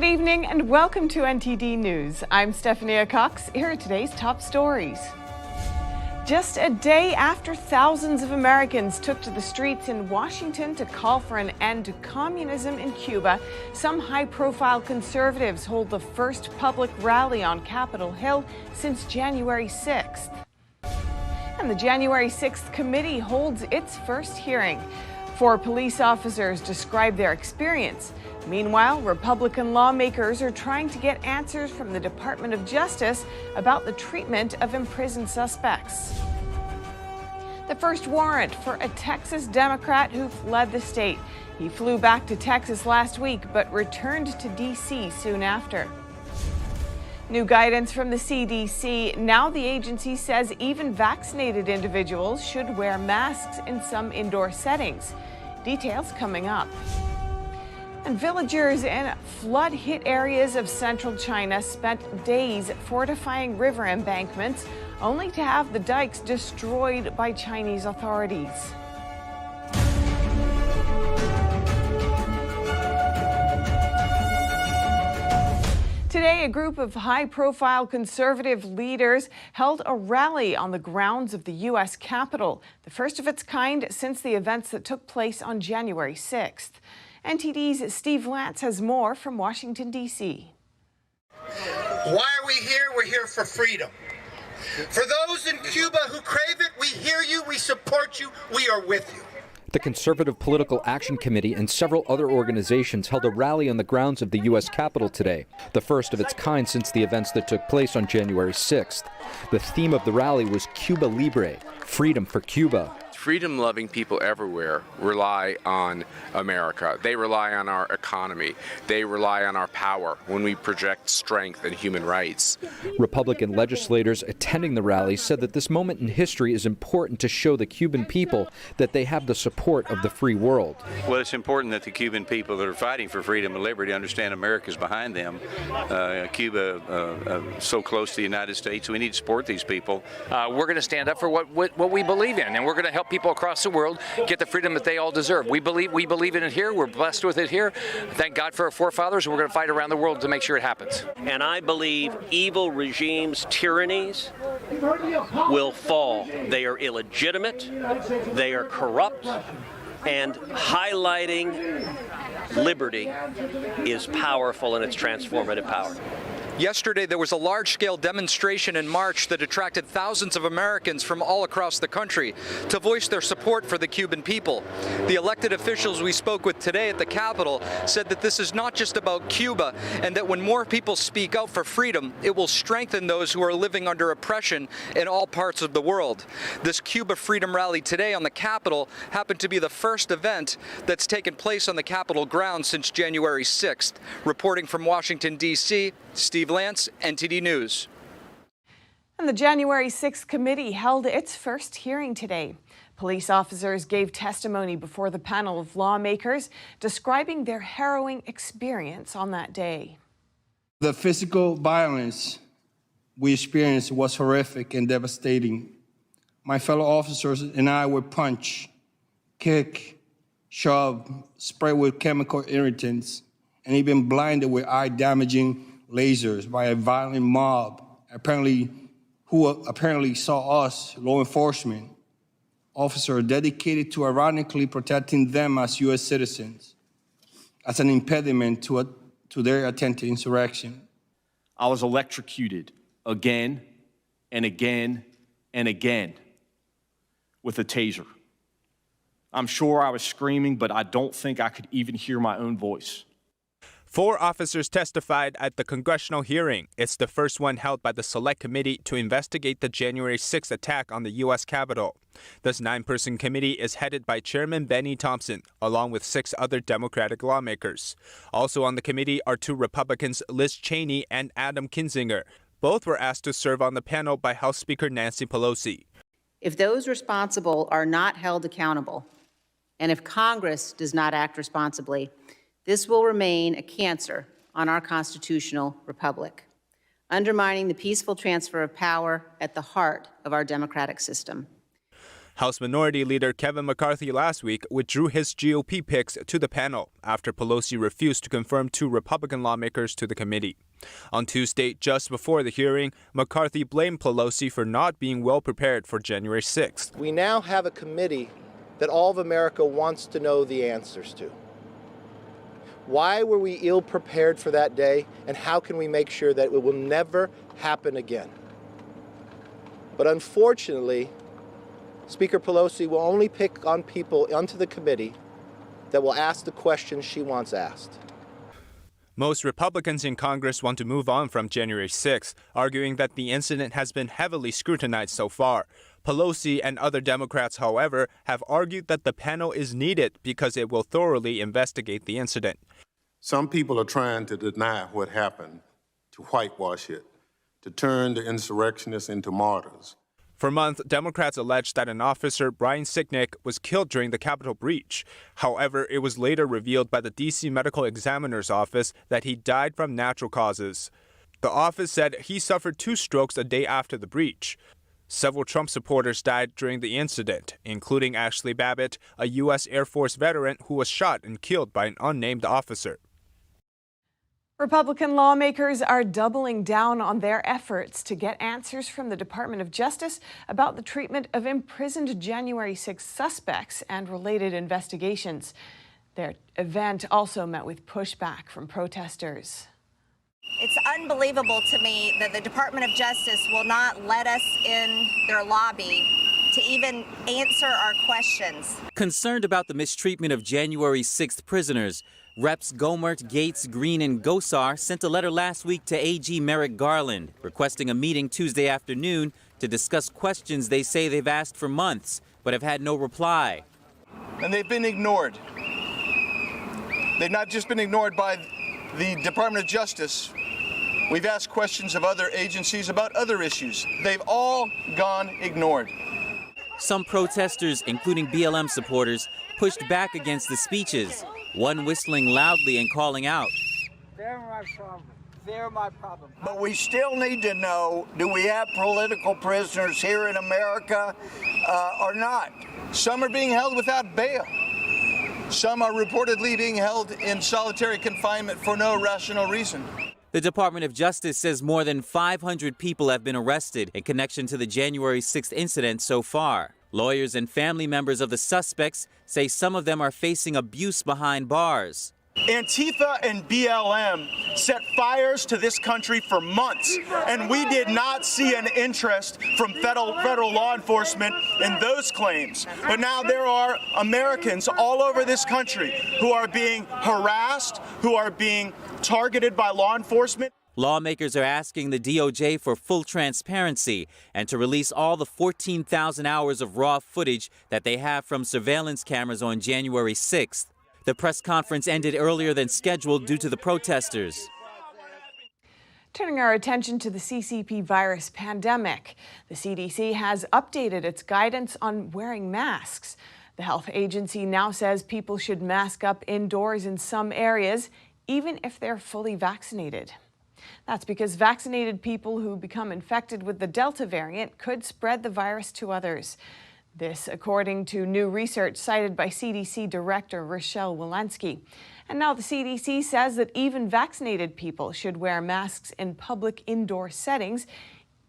Good evening and welcome to NTD News. I'm Stephania Cox. Here are today's top stories. Just a day after thousands of Americans took to the streets in Washington to call for an end to communism in Cuba, some high-profile conservatives hold the first public rally on Capitol Hill since January 6th. And the January 6th committee holds its first hearing. 4 police officers describe their experience. Meanwhile, Republican lawmakers are trying to get answers from the Department of Justice about the treatment of imprisoned suspects. The first warrant for a Texas Democrat who fled the state. He flew back to Texas last week but returned to D.C. soon after. New guidance from the CDC. Now the agency says even vaccinated individuals should wear masks in some indoor settings. Details coming up. And villagers in flood-hit areas of central China spent days fortifying river embankments, only to have the dikes destroyed by Chinese authorities. Today, a group of high-profile conservative leaders held a rally on the grounds of the U.S. Capitol, the first of its kind since the events that took place on January 6th. NTD's Steve Lance has more from Washington, D.C. Why are we here? We're here for freedom. For those in Cuba who crave it, we hear you, we support you, we are with you. The Conservative Political Action Committee and several other organizations held a rally on the grounds of the U.S. Capitol today, the first of its kind since the events that took place on January 6th. The theme of the rally was Cuba Libre, freedom for Cuba. Freedom-loving people everywhere rely on America. They rely on our economy. They rely on our power when we project strength and human rights. Republican legislators attending the rally said that this moment in history is important to show the Cuban people that they have the support of the free world. Well, it's important that the Cuban people that are fighting for freedom and liberty understand America's behind them. Cuba, so close to the United States, we need to support these people. We're going to stand up for what we believe in, and we're going to help people across the world get the freedom that they all deserve. We believe in it here. We're blessed with it here. Thank God for our forefathers, and we're going to fight around the world to make sure it happens. And I believe evil regimes, tyrannies will fall. They are illegitimate, they are corrupt, and highlighting liberty is powerful in its transformative power. Yesterday, there was a large-scale demonstration in March that attracted thousands of Americans from all across the country to voice their support for the Cuban people. The elected officials we spoke with today at the Capitol said that this is not just about Cuba, and that when more people speak out for freedom, it will strengthen those who are living under oppression in all parts of the world. This Cuba Freedom Rally today on the Capitol happened to be the first event that's taken place on the Capitol grounds since January 6th. Reporting from Washington, D.C., Steve Lance, NTD News. And the January 6th committee held its first hearing today. Police officers gave testimony before the panel of lawmakers, describing their harrowing experience on that day. The physical violence we experienced was horrific and devastating. My fellow officers and I were punched, kicked, shoved, sprayed with chemical irritants, and even blinded with eye-damaging lasers by a violent mob, who apparently saw us, law enforcement officers, dedicated to ironically protecting them as U.S. citizens, as an impediment to their attempted insurrection. I was electrocuted again and again and again with a taser. I'm sure I was screaming, but I don't think I could even hear my own voice. 4 officers testified at the congressional hearing. It's the first one held by the Select Committee to investigate the January 6th attack on the U.S. Capitol. This 9-person committee is headed by Chairman Benny Thompson, along with 6 other Democratic lawmakers. Also on the committee are 2 Republicans, Liz Cheney and Adam Kinzinger. Both were asked to serve on the panel by House Speaker Nancy Pelosi. If those responsible are not held accountable, and if Congress does not act responsibly, this will remain a cancer on our constitutional republic, undermining the peaceful transfer of power at the heart of our democratic system. House Minority Leader Kevin McCarthy last week withdrew his GOP picks to the panel after Pelosi refused to confirm 2 Republican lawmakers to the committee. On Tuesday, just before the hearing, McCarthy blamed Pelosi for not being well prepared for January 6th. We now have a committee that all of America wants to know the answers to. Why were we ill prepared for that day, and how can we make sure that it will never happen again? But unfortunately, Speaker Pelosi will only pick on people onto the committee that will ask the questions she wants asked. Most Republicans in Congress want to move on from January 6th, arguing that the incident has been heavily scrutinized so far. Pelosi and other Democrats, however, have argued that the panel is needed because it will thoroughly investigate the incident. Some people are trying to deny what happened, to whitewash it, to turn the insurrectionists into martyrs. For months, Democrats alleged that an officer, Brian Sicknick, was killed during the Capitol breach. However, it was later revealed by the D.C. Medical Examiner's Office that he died from natural causes. The office said he suffered 2 strokes a day after the breach. Several Trump supporters died during the incident, including Ashley Babbitt, a U.S. Air Force veteran who was shot and killed by an unnamed officer. Republican lawmakers are doubling down on their efforts to get answers from the Department of Justice about the treatment of imprisoned January 6 suspects and related investigations. Their event also met with pushback from protesters. It's unbelievable to me that the Department of Justice will not let us in their lobby to even answer our questions. Concerned about the mistreatment of January 6th prisoners, Reps Gomert, Gates, Green, and Gosar sent a letter last week to AG Merrick Garland, requesting a meeting Tuesday afternoon to discuss questions they say they've asked for months, but have had no reply. And they've been ignored. They've not just been ignored by the Department of Justice. We've asked questions of other agencies about other issues. They've all gone ignored. Some protesters, including BLM supporters, pushed back against the speeches, one whistling loudly and calling out. They're my problem. They're my problem. But we still need to know, do we have political prisoners here in America or not? Some are being held without bail. Some are reportedly being held in solitary confinement for no rational reason. The Department of Justice says more than 500 people have been arrested in connection to the January 6th incident so far. Lawyers and family members of the suspects say some of them are facing abuse behind bars. Antifa and BLM set fires to this country for months, and we did not see an interest from federal law enforcement in those claims. But now there are Americans all over this country who are being harassed, who are being targeted by law enforcement. Lawmakers are asking the DOJ for full transparency and to release all the 14,000 hours of raw footage that they have from surveillance cameras on January 6th. The press conference ended earlier than scheduled due to the protesters. Turning our attention to the CCP virus pandemic, the CDC has updated its guidance on wearing masks. The health agency now says people should mask up indoors in some areas, even if they're fully vaccinated. That's because vaccinated people who become infected with the Delta variant could spread the virus to others. This, according to new research cited by CDC Director Rochelle Walensky. And now the CDC says that even vaccinated people should wear masks in public indoor settings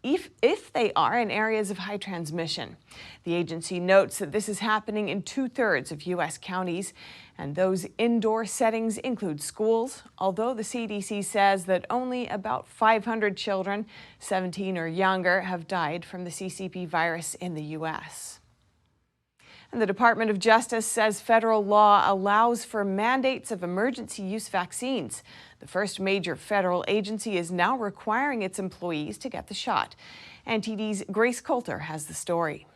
if they are in areas of high transmission. The agency notes that this is happening in 2/3 of U.S. counties, and those indoor settings include schools, although the CDC says that only about 500 children, 17 or younger, have died from the CCP virus in the U.S. And the Department of Justice says federal law allows for mandates of emergency use vaccines. The first major federal agency is now requiring its employees to get the shot. NTD's Grace Coulter has the story.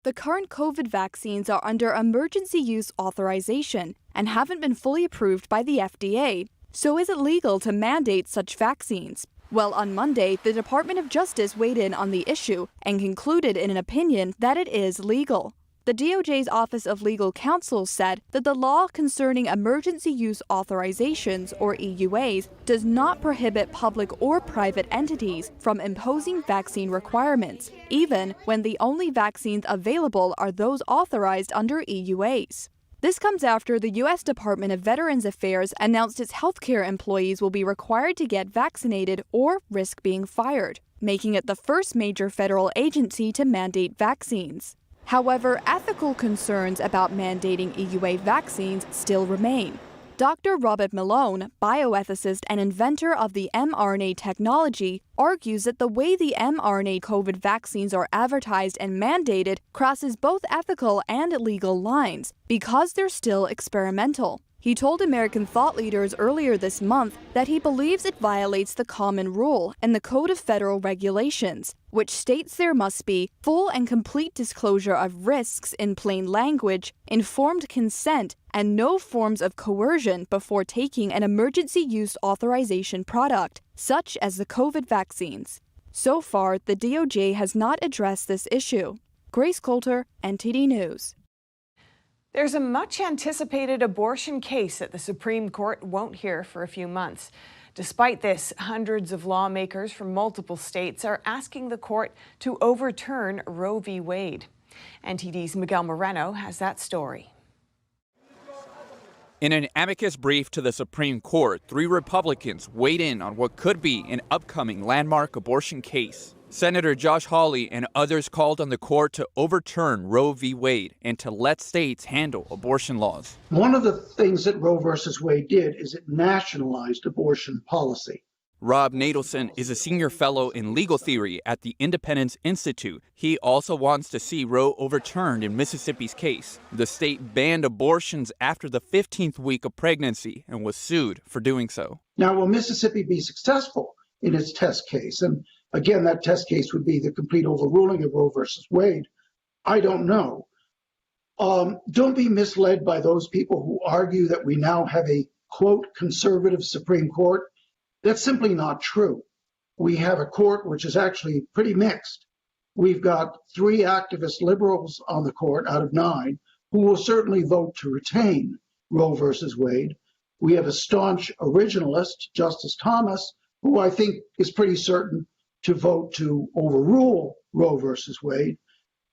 The current COVID vaccines are under emergency use authorization and haven't been fully approved by the FDA. So is it legal to mandate such vaccines? Well, on Monday, the Department of Justice weighed in on the issue and concluded in an opinion that it is legal. The DOJ's Office of Legal Counsel said that the law concerning emergency use authorizations, or EUAs, does not prohibit public or private entities from imposing vaccine requirements, even when the only vaccines available are those authorized under EUAs. This comes after the U.S. Department of Veterans Affairs announced its healthcare employees will be required to get vaccinated or risk being fired, making it the first major federal agency to mandate vaccines. However, ethical concerns about mandating EUA vaccines still remain. Dr. Robert Malone, bioethicist and inventor of the mRNA technology, argues that the way the mRNA COVID vaccines are advertised and mandated crosses both ethical and legal lines because they're still experimental. He told American thought leaders earlier this month that he believes it violates the common rule and the Code of Federal Regulations, which states there must be full and complete disclosure of risks in plain language, informed consent, and no forms of coercion before taking an emergency use authorization product, such as the COVID vaccines. So far, the DOJ has not addressed this issue. Grace Coulter, NTD News. There's a much-anticipated abortion case that the Supreme Court won't hear for a few months. Despite this, hundreds of lawmakers from multiple states are asking the court to overturn Roe v. Wade. NTD's Miguel Moreno has that story. In an amicus brief to the Supreme Court, 3 Republicans weighed in on what could be an upcoming landmark abortion case. Senator Josh Hawley and others called on the court to overturn Roe v. Wade and to let states handle abortion laws. One of the things that Roe versus Wade did is it nationalized abortion policy. Rob Nadelson is a senior fellow in legal theory at the Independence Institute. He also wants to see Roe overturned in Mississippi's case. The state banned abortions after the 15th week of pregnancy and was sued for doing so. Now, will Mississippi be successful in its test case? And again, that test case would be the complete overruling of Roe versus Wade. I don't know. Don't be misled by those people who argue that we now have a, quote, conservative Supreme Court. That's simply not true. We have a court which is actually pretty mixed. We've got 3 activist liberals on the court out of 9 who will certainly vote to retain Roe versus Wade. We have a staunch originalist, Justice Thomas, who I think is pretty certain to vote to overrule Roe versus Wade.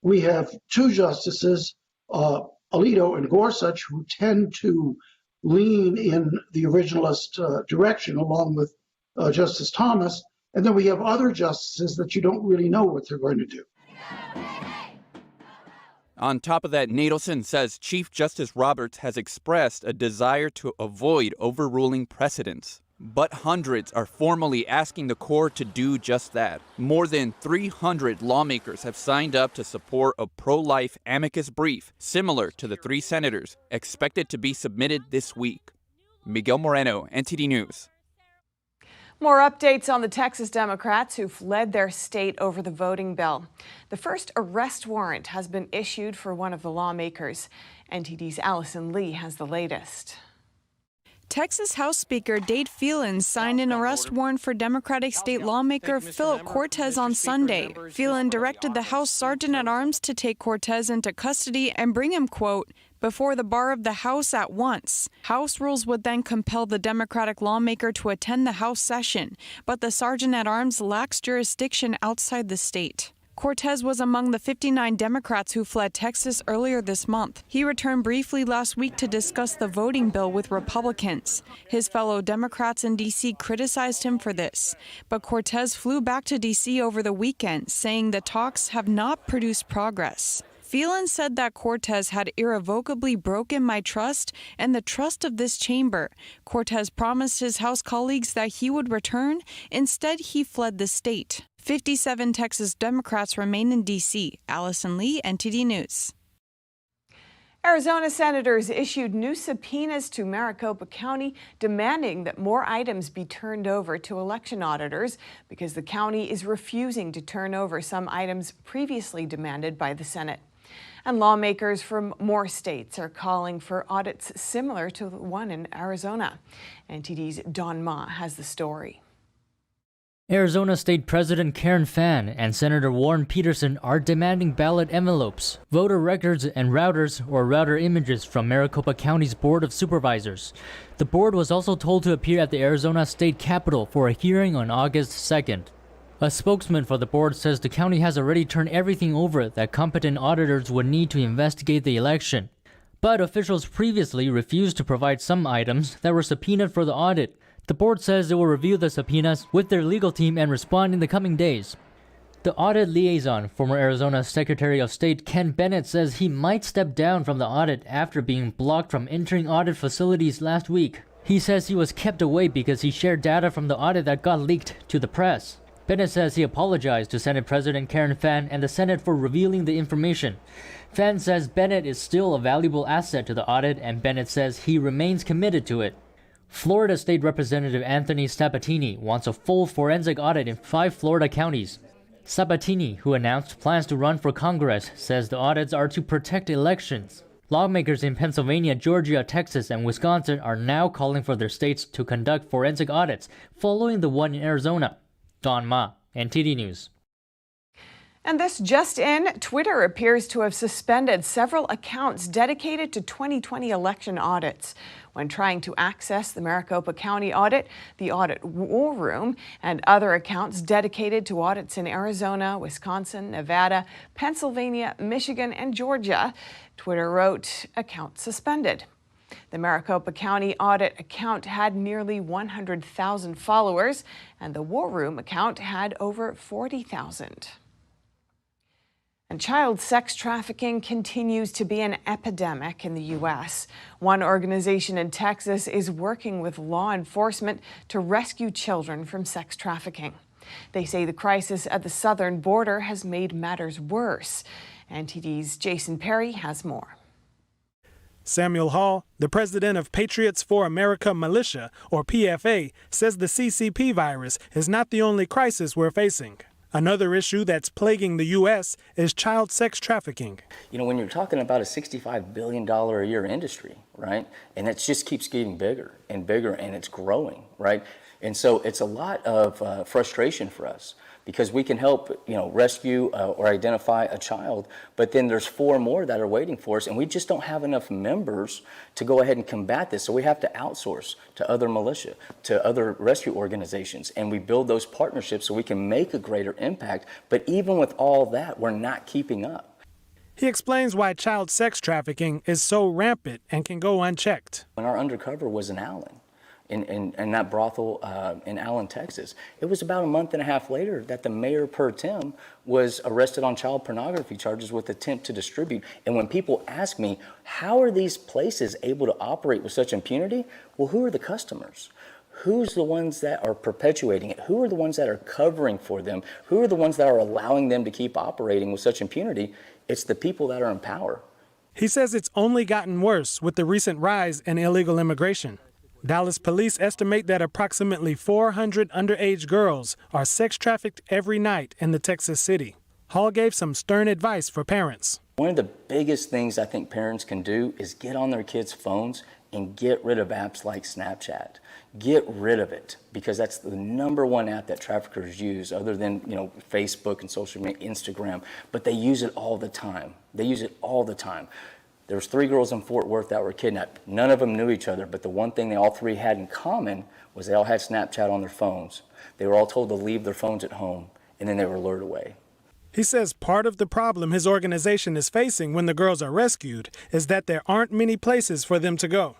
We have 2 justices, Alito and Gorsuch, who tend to lean in the originalist direction, along with Justice Thomas. And then we have other justices that you don't really know what they're going to do. On top of that, Nadelson says Chief Justice Roberts has expressed a desire to avoid overruling precedents. But hundreds are formally asking the court to do just that. More than 300 lawmakers have signed up to support a pro-life amicus brief, similar to the 3 senators, expected to be submitted this week. Miguel Moreno, NTD News. More updates on the Texas Democrats who fled their state over the voting bill. The first arrest warrant has been issued for one of the lawmakers. NTD's Allison Lee has the latest. Texas House Speaker Dade Phelan signed an arrest warrant for Democratic state lawmaker Philip Cortez on Sunday. Phelan directed the House Sergeant-at-Arms to take Cortez into custody and bring him, quote, before the bar of the House at once. House rules would then compel the Democratic lawmaker to attend the House session, but the Sergeant-at-Arms lacks jurisdiction outside the state. Cortez was among the 59 Democrats who fled Texas earlier this month. He returned briefly last week to discuss the voting bill with Republicans. His fellow Democrats in D.C. criticized him for this, but Cortez flew back to D.C. over the weekend, saying the talks have not produced progress. Phelan said that Cortez had irrevocably broken my trust and the trust of this chamber. Cortez promised his House colleagues that he would return. Instead, he fled the state. 57 Texas Democrats remain in D.C. Allison Lee, NTD News. Arizona senators issued new subpoenas to Maricopa County demanding that more items be turned over to election auditors because the county is refusing to turn over some items previously demanded by the Senate. And lawmakers from more states are calling for audits similar to the one in Arizona. NTD's Don Ma has the story. Arizona State President Karen Fann and Senator Warren Peterson are demanding ballot envelopes, voter records, and routers or router images from Maricopa County's Board of Supervisors. The board was also told to appear at the Arizona State Capitol for a hearing on August 2nd. A spokesman for the board says the county has already turned everything over that competent auditors would need to investigate the election. But officials previously refused to provide some items that were subpoenaed for the audit. The board says it will review the subpoenas with their legal team and respond in the coming days. The audit liaison, former Arizona Secretary of State Ken Bennett, says he might step down from the audit after being blocked from entering audit facilities last week. He says he was kept away because he shared data from the audit that got leaked to the press. Bennett says he apologized to Senate President Karen Fann and the Senate for revealing the information. Fann says Bennett is still a valuable asset to the audit, and Bennett says he remains committed to it. Florida State Representative Anthony Sabatini wants a full forensic audit in 5 Florida counties. Sabatini, who announced plans to run for Congress, says the audits are to protect elections. Lawmakers in Pennsylvania, Georgia, Texas, and Wisconsin are now calling for their states to conduct forensic audits, following the one in Arizona. Don Ma, NTD News. And this just in, Twitter appears to have suspended several accounts dedicated to 2020 election audits. When trying to access the Maricopa County audit, the audit war room, and other accounts dedicated to audits in Arizona, Wisconsin, Nevada, Pennsylvania, Michigan, and Georgia, Twitter wrote, account suspended. The Maricopa County audit account had nearly 100,000 followers, and the war room account had over 40,000. And child sex trafficking continues to be an epidemic in the U.S. One organization in Texas is working with law enforcement to rescue children from sex trafficking. They say the crisis at the southern border has made matters worse. NTD's Jason Perry has more. Samuel Hall, the president of Patriots for America Militia, or PFA, says the CCP virus is not the only crisis we're facing. Another issue that's plaguing the U.S. is child sex trafficking. You know, when you're talking about a $65 billion a year industry, right, and it just keeps getting bigger and bigger, and it's growing, right? And so it's a lot of frustration for us, because we can help, rescue or identify a child, but then there's 4 more that are waiting for us, and we just don't have enough members to go ahead and combat this. So we have to outsource to other militia, to other rescue organizations, and we build those partnerships so we can make a greater impact. But even with all that, we're not keeping up. He explains why child sex trafficking is so rampant and can go unchecked. When our undercover was in Allen, in that brothel in Allen, Texas, it was about a month and a half later that the mayor per tem was arrested on child pornography charges with attempt to distribute. And when people ask me, how are these places able to operate with such impunity? Well, who are the customers? Who's the ones that are perpetuating it? Who are the ones that are covering for them? Who are the ones that are allowing them to keep operating with such impunity? It's the people that are in power. He says it's only gotten worse with the recent rise in illegal immigration. Dallas police estimate that approximately 400 underage girls are sex trafficked every night in the Texas city. Hall gave some stern advice for parents. One of the biggest things I think parents can do is get on their kids' phones and get rid of apps like Snapchat. Get rid of it, because that's the #1 app that traffickers use, other than Facebook and social media, Instagram. But they use it all the time. They use it all the time. There was 3 girls in Fort Worth that were kidnapped. None of them knew each other, but the one thing they all 3 had in common was they all had Snapchat on their phones. They were all told to leave their phones at home, and then they were lured away. He says part of the problem his organization is facing when the girls are rescued is that there aren't many places for them to go.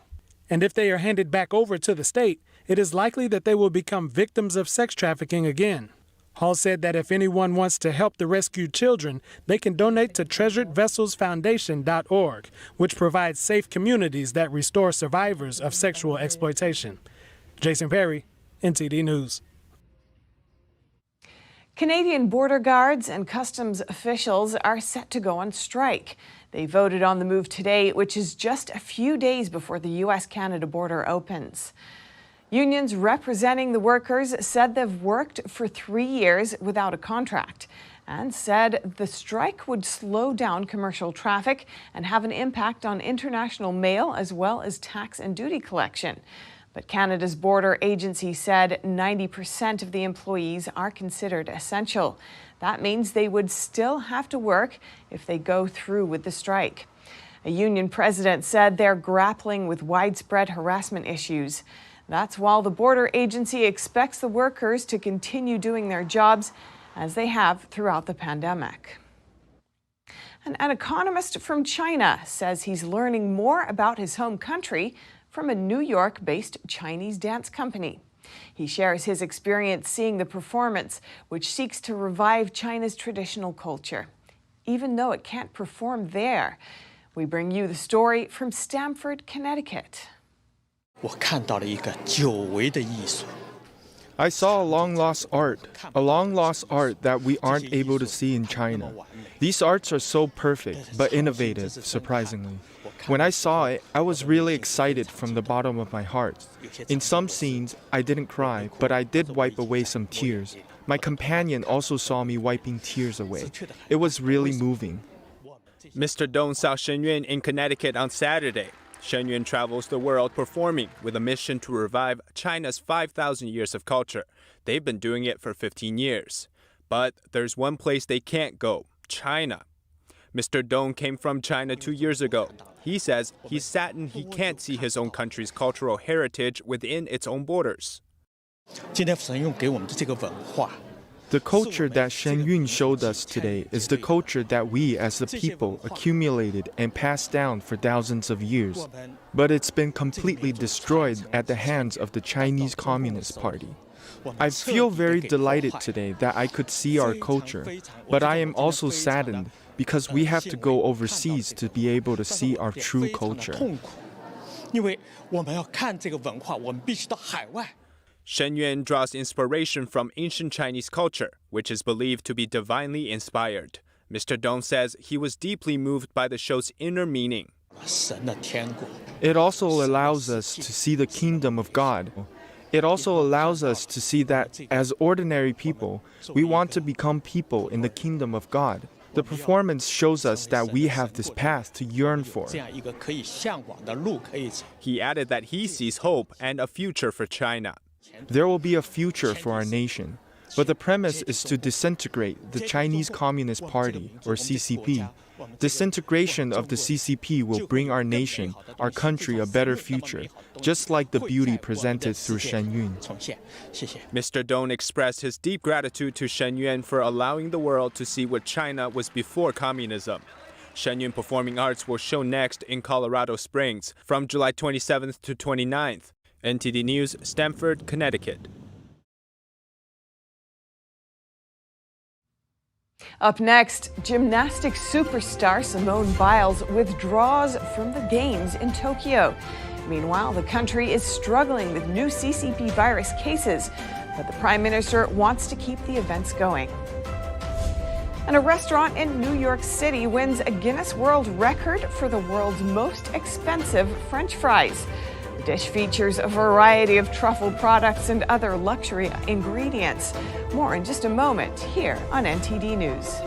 And if they are handed back over to the state, it is likely that they will become victims of sex trafficking again. Hall said that if anyone wants to help the rescued children, they can donate to TreasuredVesselsFoundation.org, which provides safe communities that restore survivors of sexual exploitation. Jason Perry, NTD News. Canadian border guards and customs officials are set to go on strike. They voted on the move today, which is just a few days before the U.S.-Canada border opens. Unions representing the workers said they've worked for 3 years without a contract and said the strike would slow down commercial traffic and have an impact on international mail as well as tax and duty collection. But Canada's border agency said 90% of the employees are considered essential. That means they would still have to work if they go through with the strike. A union president said they're grappling with widespread harassment issues. That's while the border agency expects the workers to continue doing their jobs as they have throughout the pandemic. And an economist from China says he's learning more about his home country from a New York-based Chinese dance company. He shares his experience seeing the performance, which seeks to revive China's traditional culture, even though it can't perform there. We bring you the story from Stamford, Connecticut. I saw a long-lost art that we aren't able to see in China. These arts are so perfect, but innovative, surprisingly. When I saw it, I was really excited from the bottom of my heart. In some scenes, I didn't cry, but I did wipe away some tears. My companion also saw me wiping tears away. It was really moving. Mr. Dong saw Shen Yun in Connecticut on Saturday. Shen Yun travels the world performing with a mission to revive China's 5,000 years of culture. They've been doing it for 15 years. But there's one place they can't go, China. Mr. Dong came from China 2 years ago. He says he's saddened he can't see his own country's cultural heritage within its own borders. The culture that Shen Yun showed us today is the culture that we as the people accumulated and passed down for thousands of years. But it's been completely destroyed at the hands of the Chinese Communist Party. I feel very delighted today that I could see our culture, but I am also saddened because we have to go overseas to be able to see our true culture. Shen Yun draws inspiration from ancient Chinese culture, which is believed to be divinely inspired. Mr. Dong says he was deeply moved by the show's inner meaning. It also allows us to see the kingdom of God. It also allows us to see that, as ordinary people, we want to become people in the kingdom of God. The performance shows us that we have this path to yearn for. He added that he sees hope and a future for China. There will be a future for our nation, but the premise is to disintegrate the Chinese Communist Party, or CCP. Disintegration of the CCP will bring our nation, our country, a better future, just like the beauty presented through Shen Yun. Mr. Dong expressed his deep gratitude to Shen Yun for allowing the world to see what China was before communism. Shen Yun Performing Arts will show next in Colorado Springs from July 27th to 29th. NTD News, Stamford, Connecticut. Up next, gymnastics superstar Simone Biles withdraws from the Games in Tokyo. Meanwhile, the country is struggling with new CCP virus cases, but the Prime Minister wants to keep the events going. And a restaurant in New York City wins a Guinness World Record for the world's most expensive French fries. The dish features a variety of truffle products and other luxury ingredients. More in just a moment here on NTD News.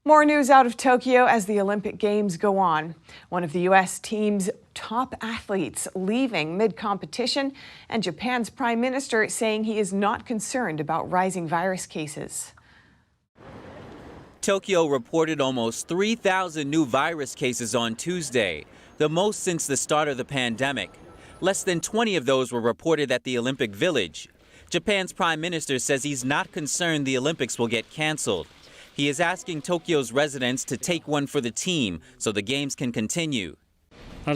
More news out of Tokyo as the Olympic Games go on. One of the U.S. team's top athletes leaving mid-competition, and Japan's prime minister saying he is not concerned about rising virus cases. Tokyo reported almost 3,000 new virus cases on Tuesday, the most since the start of the pandemic. Less than 20 of those were reported at the Olympic Village. Japan's prime minister says he's not concerned the Olympics will get canceled. He is asking Tokyo's residents to take one for the team so the games can continue. I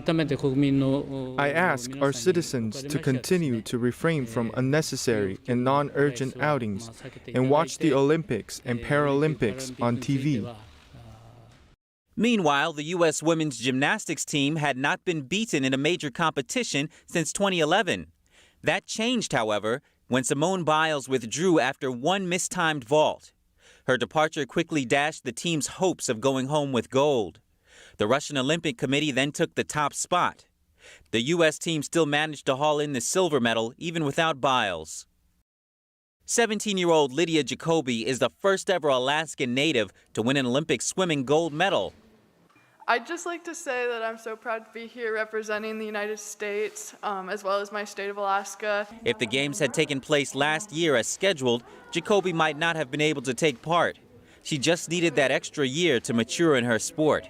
ask our citizens to continue to refrain from unnecessary and non-urgent outings and watch the Olympics and Paralympics on TV. Meanwhile, the U.S. women's gymnastics team had not been beaten in a major competition since 2011. That changed, however, when Simone Biles withdrew after one mistimed vault. Her departure quickly dashed the team's hopes of going home with gold. The Russian Olympic Committee then took the top spot. The U.S. team still managed to haul in the silver medal even without Biles. 17-year-old Lydia Jacoby is the first ever Alaskan native to win an Olympic swimming gold medal. I'd just like to say that I'm so proud to be here representing the United States, as well as my state of Alaska. If the games had taken place last year as scheduled, Jacoby might not have been able to take part. She just needed that extra year to mature in her sport.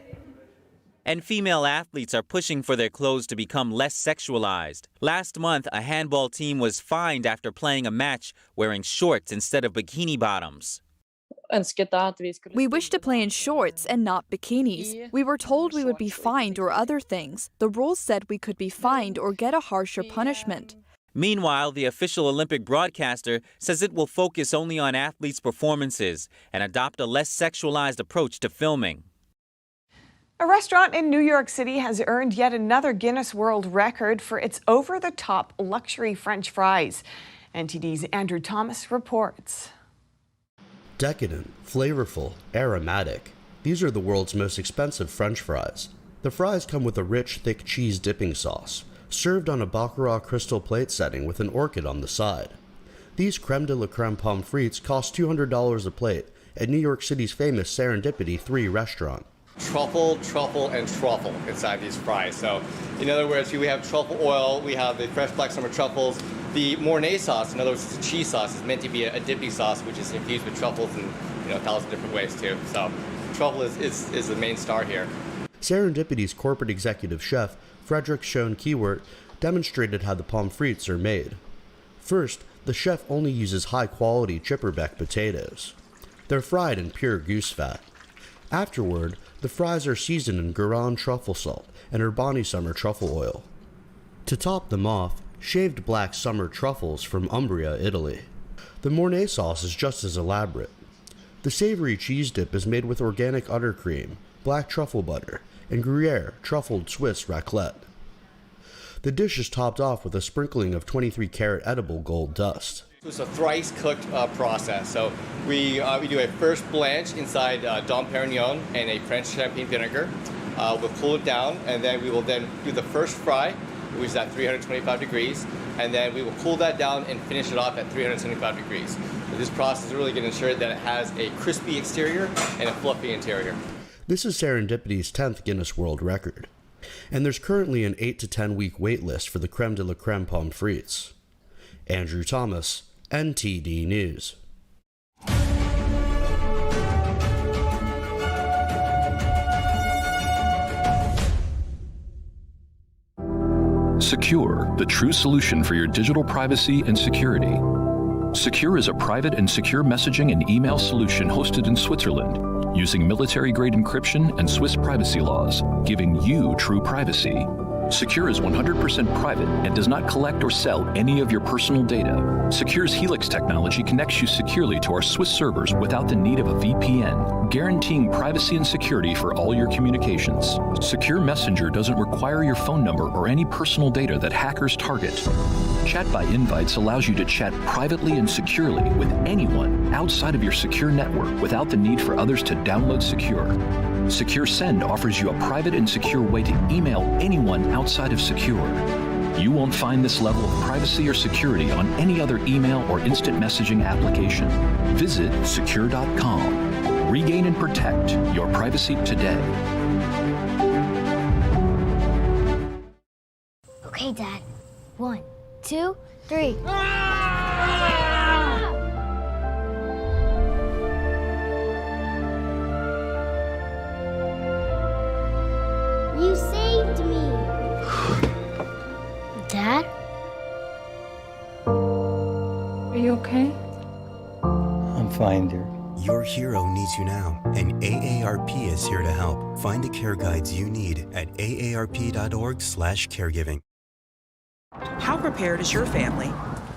And female athletes are pushing for their clothes to become less sexualized. Last month, a handball team was fined after playing a match wearing shorts instead of bikini bottoms. We wish to play in shorts and not bikinis. We were told we would be fined or other things. The rules said we could be fined or get a harsher punishment. Meanwhile, the official Olympic broadcaster says it will focus only on athletes' performances and adopt a less sexualized approach to filming. A restaurant in New York City has earned yet another Guinness World Record for its over-the-top luxury French fries. NTD's Andrew Thomas reports. Decadent, flavorful, aromatic. These are the world's most expensive French fries. The fries come with a rich, thick cheese dipping sauce, served on a Baccarat crystal plate setting with an orchid on the side. These creme de la creme pommes frites cost $200 a plate at New York City's famous Serendipity 3 restaurant. Truffle, truffle, and truffle inside these fries. So, in other words, we have truffle oil, we have the fresh black summer truffles. The Mornay sauce, in other words, the cheese sauce, is meant to be a dipping sauce, which is infused with truffles in 1,000 different ways too. So, truffle is the main star here. Serendipity's corporate executive chef, Frederick Schoen Kiewert, demonstrated how the pommes frites are made. First, the chef only uses high-quality chipperbeck potatoes. They're fried in pure goose fat. Afterward, the fries are seasoned in Guerin truffle salt and Urbani summer truffle oil. To top them off, shaved black summer truffles from Umbria, Italy. The Mornay sauce is just as elaborate. The savory cheese dip is made with organic udder cream, black truffle butter, and Gruyere truffled Swiss raclette. The dish is topped off with a sprinkling of 23-karat edible gold dust. It's a thrice cooked process. So we do a first blanch inside Dom Perignon and a French champagne vinegar. We'll cool it down, and then we will then do the first fry, which is at 325 degrees, and then we will cool that down and finish it off at 375 degrees. So this process is really going to ensure that it has a crispy exterior and a fluffy interior. This is Serendipity's 10th Guinness World Record, and there's currently an 8 to 10 week wait list for the creme de la creme pommes frites. Andrew Thomas, NTD News. Secure, the true solution for your digital privacy and security. Secure is a private and secure messaging and email solution hosted in Switzerland, using military-grade encryption and Swiss privacy laws, giving you true privacy. Secure is 100% private and does not collect or sell any of your personal data. Secure's Helix technology connects you securely to our Swiss servers without the need of a VPN, guaranteeing privacy and security for all your communications. Secure Messenger doesn't require your phone number or any personal data that hackers target. Chat by Invites allows you to chat privately and securely with anyone outside of your secure network without the need for others to download Secure. Secure Send offers you a private and secure way to email anyone outside of Secure. You won't find this level of privacy or security on any other email or instant messaging application. Visit secure.com. Regain and protect your privacy today. Okay, Dad. 1, 2, 3. You saved me. Dad? Are you okay? I'm fine, dear. Your hero needs you now, and AARP is here to help. Find the care guides you need at aarp.org/caregiving. How prepared is your family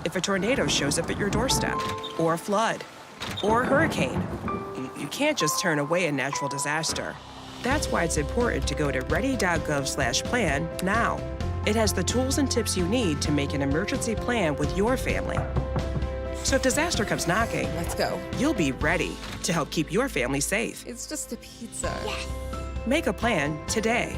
if a tornado shows up at your doorstep, or a flood, or a hurricane? You can't just turn away a natural disaster. That's why it's important to go to ready.gov/plan now. It has the tools and tips you need to make an emergency plan with your family. So if disaster comes knocking, let's go. You'll be ready to help keep your family safe. It's just a pizza. Yes. Make a plan today.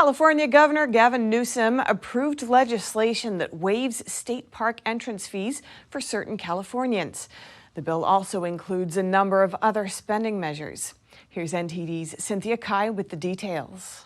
California Governor Gavin Newsom approved legislation that waives state park entrance fees for certain Californians. The bill also includes a number of other spending measures. Here's NTD's Cynthia Kai with the details.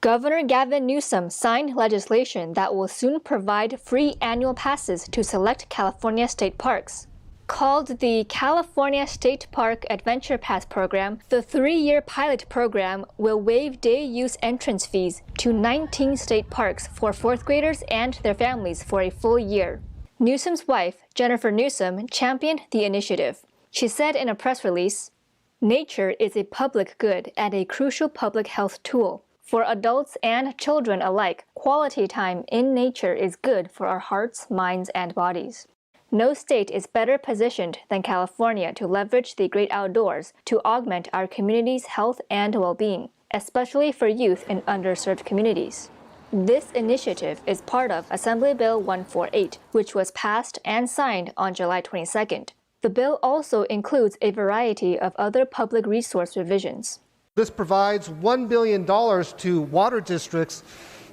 Governor Gavin Newsom signed legislation that will soon provide free annual passes to select California state parks. Called the California State Park Adventure Pass program, the 3-year pilot program will waive day-use entrance fees to 19 state parks for 4th graders and their families for a full year. Newsom's wife, Jennifer Newsom, championed the initiative. She said in a press release, "Nature is a public good and a crucial public health tool. For adults and children alike, quality time in nature is good for our hearts, minds, and bodies. No state is better positioned than California to leverage the great outdoors to augment our community's health and well-being, especially for youth in underserved communities." This initiative is part of Assembly Bill 148, which was passed and signed on July 22nd. The bill also includes a variety of other public resource revisions. This provides $1 billion to water districts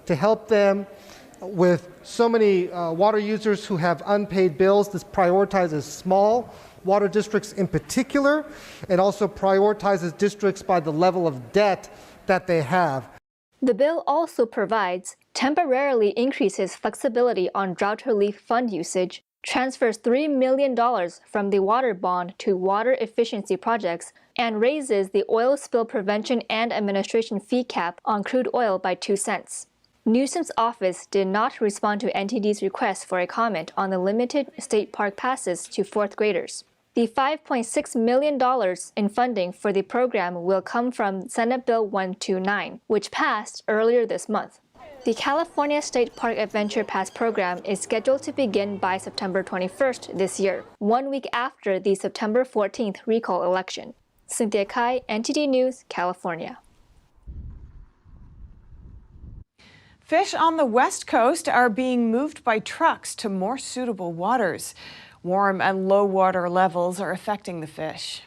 to help them with so many water users who have unpaid bills. This prioritizes small water districts in particular, and also prioritizes districts by the level of debt that they have. The bill also temporarily increases flexibility on drought relief fund usage, transfers $3 million from the water bond to water efficiency projects, and raises the oil spill prevention and administration fee cap on crude oil by 2 cents. Newsom's office did not respond to NTD's request for a comment on the limited state park passes to 4th graders. The $5.6 million in funding for the program will come from Senate Bill 129, which passed earlier this month. The California State Park Adventure Pass program is scheduled to begin by September 21st this year, 1 week after the September 14th recall election. Cynthia Kai, NTD News, California. Fish on the West Coast are being moved by trucks to more suitable waters. Warm and low water levels are affecting the fish.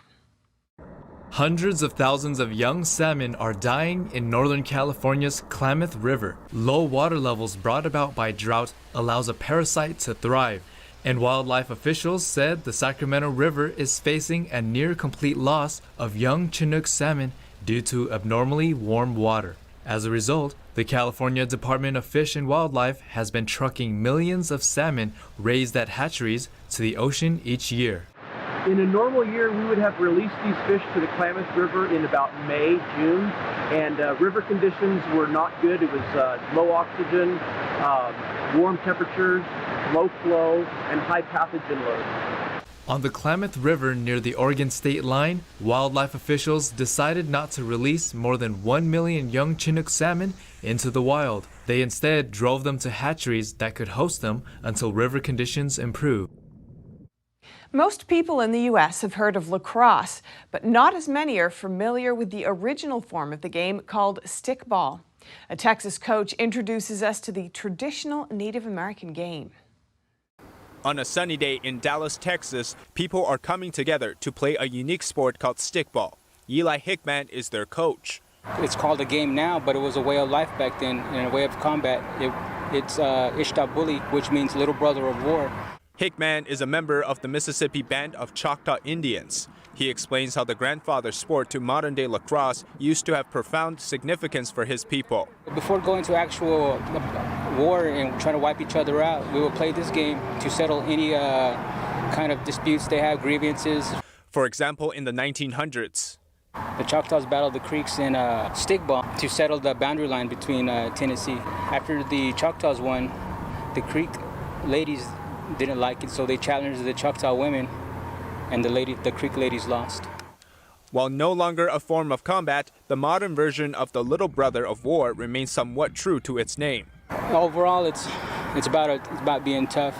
Hundreds of thousands of young salmon are dying in Northern California's Klamath River. Low water levels brought about by drought allows a parasite to thrive, and wildlife officials said the Sacramento River is facing a near-complete loss of young Chinook salmon due to abnormally warm water. As a result, the California Department of Fish and Wildlife has been trucking millions of salmon raised at hatcheries to the ocean each year. In a normal year, we would have released these fish to the Klamath River in about May, June, and river conditions were not good. It was low oxygen, warm temperatures, low flow, and high pathogen loads. On the Klamath River near the Oregon state line, wildlife officials decided not to release more than 1 million young Chinook salmon into the wild. They instead drove them to hatcheries that could host them until river conditions improve. Most people in the U.S. have heard of lacrosse, but not as many are familiar with the original form of the game called stickball. A Texas coach introduces us to the traditional Native American game. On a sunny day in Dallas, Texas, people are coming together to play a unique sport called stickball. Eli Hickman is their coach. It's called a game now, but it was a way of life back then and a way of combat. It's Ishtabuli, which means little brother of war. Hickman is a member of the Mississippi Band of Choctaw Indians. He explains how the grandfather sport to modern-day lacrosse used to have profound significance for his people. Before going to actual war and trying to wipe each other out, we would play this game to settle any kind of disputes they have, grievances. For example, in the 1900s, the Choctaws battled the Creeks in stickball to settle the boundary line between Tennessee. After the Choctaws won, the Creek ladies didn't like it, so they challenged the Choctaw women, and the Creek ladies lost. While no longer a form of combat, the modern version of the little brother of war remains somewhat true to its name. Overall, it's about being tough.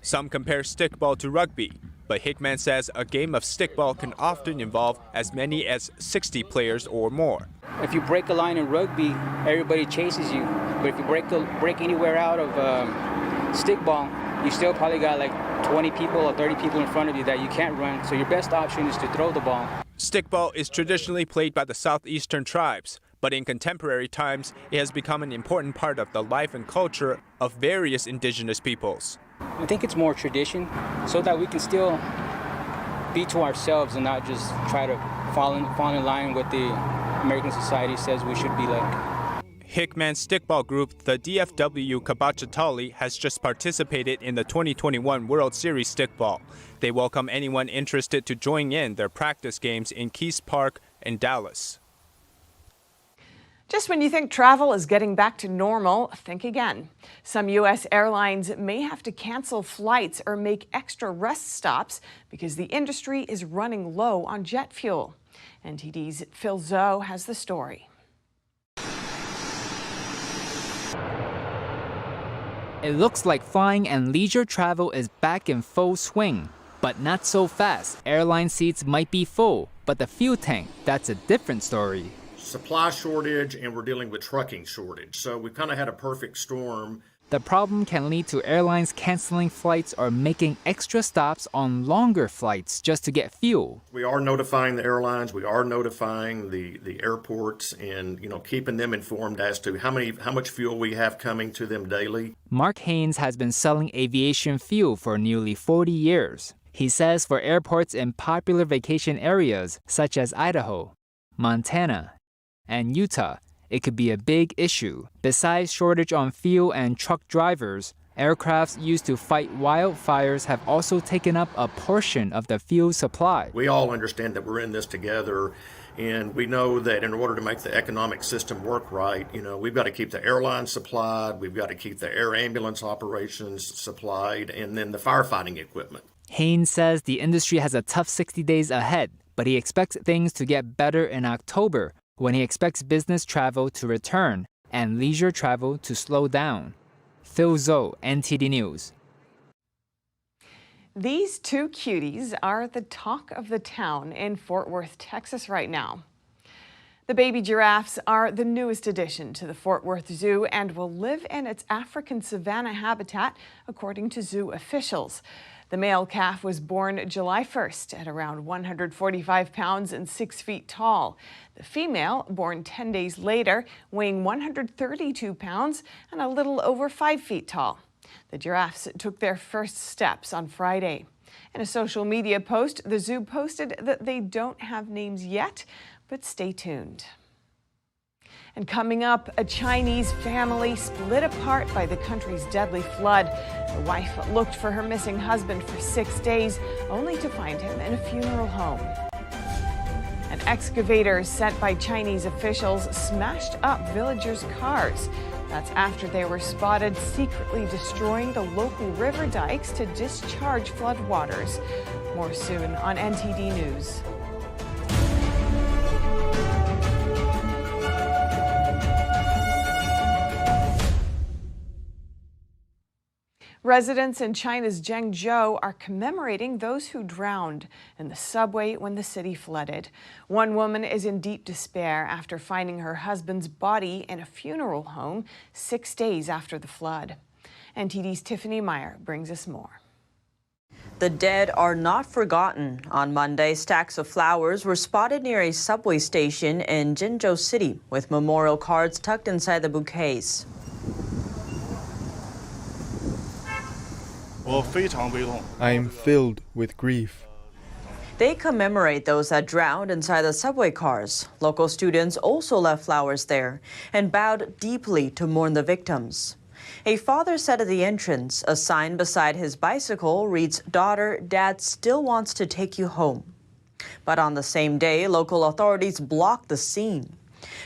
Some compare stickball to rugby, but Hickman says a game of stickball can often involve as many as 60 players or more. If you break a line in rugby, everybody chases you, but if you break anywhere out of stickball, you still probably got like 20 people or 30 people in front of you that you can't run, so your best option is to throw the ball. Stickball is traditionally played by the southeastern tribes, But in contemporary times, it has become an important part of the life and culture of various indigenous peoples. I think it's more tradition so that we can still be to ourselves and not just try to fall in line with the American society says we should be like. Hickman's stickball group, the DFW Kabachatali, has just participated in the 2021 World Series stickball. They welcome anyone interested to join in their practice games in Keys Park in Dallas. Just when you think travel is getting back to normal, think again. Some U.S. airlines may have to cancel flights or make extra rest stops because the industry is running low on jet fuel. NTD's Phil Zoe has the story. It looks like flying and leisure travel is back in full swing, but not so fast. Airline seats might be full, but the fuel tank, that's a different story. Supply shortage, and we're dealing with trucking shortage. So we kind of had a perfect storm. The problem can lead to airlines canceling flights or making extra stops on longer flights just to get fuel. We are notifying the airlines, we are notifying the airports, and keeping them informed as to how much fuel we have coming to them daily. Mark Haynes has been selling aviation fuel for nearly 40 years. He says for airports in popular vacation areas such as Idaho, Montana, and Utah, it could be a big issue. Besides shortage on fuel and truck drivers, aircrafts used to fight wildfires have also taken up a portion of the fuel supply. We all understand that we're in this together, and we know that in order to make the economic system work right, we've got to keep the airlines supplied, we've got to keep the air ambulance operations supplied, and then the firefighting equipment. Haynes says the industry has a tough 60 days ahead, but he expects things to get better in October, when he expects business travel to return and leisure travel to slow down. Phil Zoe, NTD News. These two cuties are the talk of the town in Fort Worth, Texas right now. The baby giraffes are the newest addition to the Fort Worth Zoo and will live in its African savanna habitat, according to zoo officials. The male calf was born July 1st at around 145 pounds and 6 feet tall. The female, born 10 days later, weighing 132 pounds and a little over 5 feet tall. The giraffes took their first steps on Friday. In a social media post, the zoo posted that they don't have names yet, but stay tuned. And coming up, a Chinese family split apart by the country's deadly flood. The wife looked for her missing husband for 6 days, only to find him in a funeral home. And excavators sent by Chinese officials smashed up villagers' cars. That's after they were spotted secretly destroying the local river dikes to discharge floodwaters. More soon on NTD News. Residents in China's Zhengzhou are commemorating those who drowned in the subway when the city flooded. One woman is in deep despair after finding her husband's body in a funeral home 6 days after the flood. NTD's Tiffany Meyer brings us more. The dead are not forgotten. On Monday, stacks of flowers were spotted near a subway station in Zhengzhou City, with memorial cards tucked inside the bouquets. I am filled with grief. They commemorate those that drowned inside the subway cars. Local students also left flowers there and bowed deeply to mourn the victims. A father said at the entrance, a sign beside his bicycle reads, "Daughter, Dad still wants to take you home." But on the same day, local authorities blocked the scene.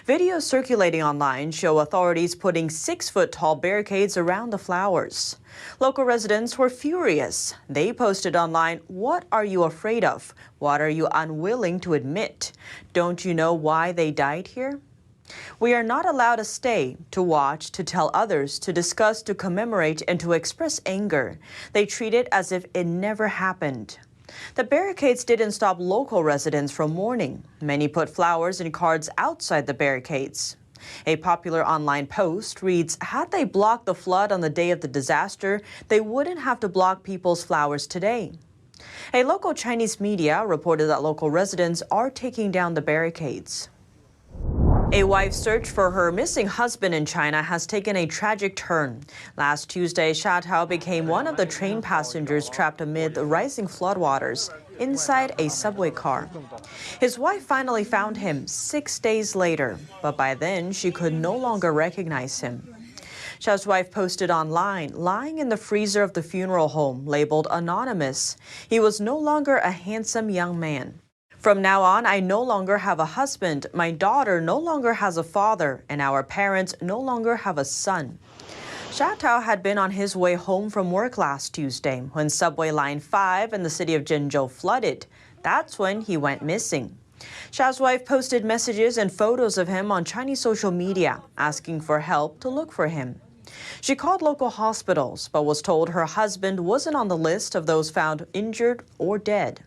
Videos circulating online show authorities putting 6-foot-tall barricades around the flowers. Local residents were furious. They posted online, "What are you afraid of? What are you unwilling to admit? Don't you know why they died here?" We are not allowed to stay, to watch, to tell others, to discuss, to commemorate, and to express anger. They treat it as if it never happened. The barricades didn't stop local residents from mourning. Many put flowers and cards outside the barricades. A popular online post reads, "Had they blocked the flood on the day of the disaster, they wouldn't have to block people's flowers today." A local Chinese media reported that local residents are taking down the barricades. A wife's search for her missing husband in China has taken a tragic turn. Last Tuesday, Xia Tao became one of the train passengers trapped amid the rising floodwaters inside a subway car. His wife finally found him 6 days later, but by then she could no longer recognize him. Xiao's wife posted online, lying in the freezer of the funeral home, labeled anonymous. He was no longer a handsome young man. From now on, I no longer have a husband, my daughter no longer has a father, and our parents no longer have a son. Xia Tao had been on his way home from work last Tuesday when subway line 5 in the city of Zhengzhou flooded. That's when he went missing. Xiao's wife posted messages and photos of him on Chinese social media, asking for help to look for him. She called local hospitals, but was told her husband wasn't on the list of those found injured or dead.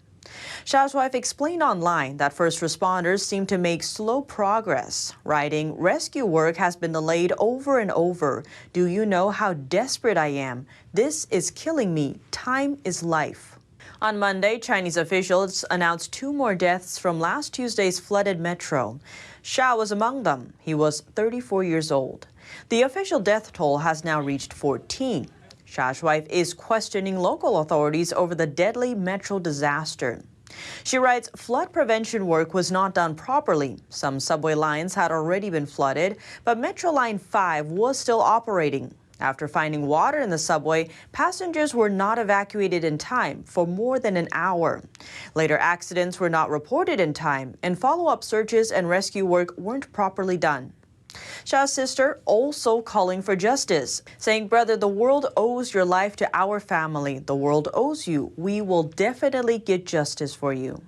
Xiao's wife explained online that first responders seem to make slow progress, writing, "Rescue work has been delayed over and over. Do you know how desperate I am? This is killing me. Time is life." On Monday, Chinese officials announced 2 more deaths from last Tuesday's flooded metro. Xia was among them. He was 34 years old. The official death toll has now reached 14. Xia's wife is questioning local authorities over the deadly metro disaster. She writes, flood prevention work was not done properly. Some subway lines had already been flooded, but Metro Line 5 was still operating. After finding water in the subway, passengers were not evacuated in time for more than an hour. Later, accidents were not reported in time, and follow-up searches and rescue work weren't properly done. Xia's sister also calling for justice, saying, "Brother, the world owes your life to our family. The world owes you. We will definitely get justice for you."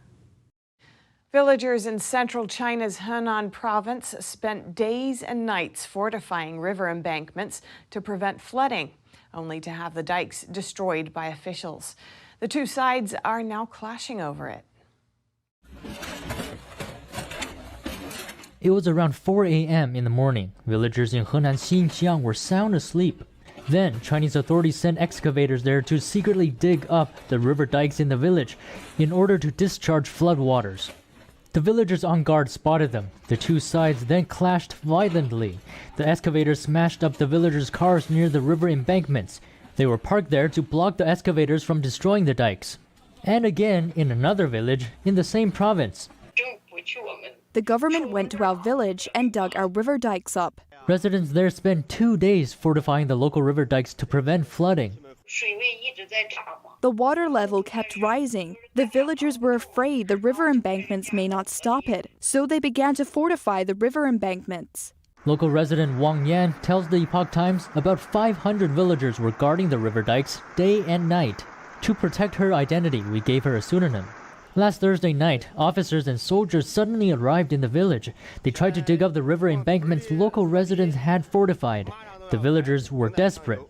Villagers in central China's Henan province spent days and nights fortifying river embankments to prevent flooding, only to have the dikes destroyed by officials. The two sides are now clashing over it. It was around 4 a.m. in the morning. Villagers in Henan Xinjiang were sound asleep. Then, Chinese authorities sent excavators there to secretly dig up the river dikes in the village in order to discharge floodwaters. The villagers on guard spotted them. The two sides then clashed violently. The excavators smashed up the villagers' cars near the river embankments. They were parked there to block the excavators from destroying the dikes. And again, in another village in the same province. The government went to our village and dug our river dikes up. Residents there spent 2 days fortifying the local river dikes to prevent flooding. The water level kept rising. The villagers were afraid the river embankments may not stop it, so they began to fortify the river embankments. Local resident Wang Yan tells the Epoch Times about 500 villagers were guarding the river dikes day and night. To protect her identity, we gave her a pseudonym. Last Thursday night, officers and soldiers suddenly arrived in the village. They tried to dig up the river embankments local residents had fortified. The villagers were desperate.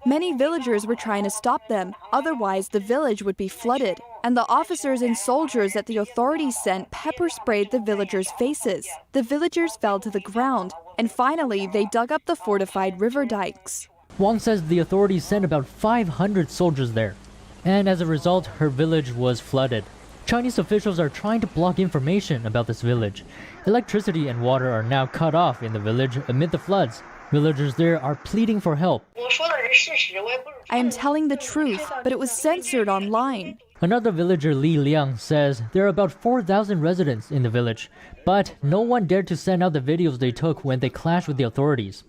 Many villagers were trying to stop them, otherwise the village would be flooded. And the officers and soldiers that the authorities sent pepper sprayed the villagers' faces. The villagers fell to the ground, and finally they dug up the fortified river dikes. Wang says the authorities sent about 500 soldiers there. And as a result, her village was flooded. Chinese officials are trying to block information about this village. Electricity and water are now cut off in the village amid the floods. Villagers there are pleading for help. I am telling the truth, but it was censored online. Another villager, Li Liang, says there are about 4,000 residents in the village, but no one dared to send out the videos they took when they clashed with the authorities.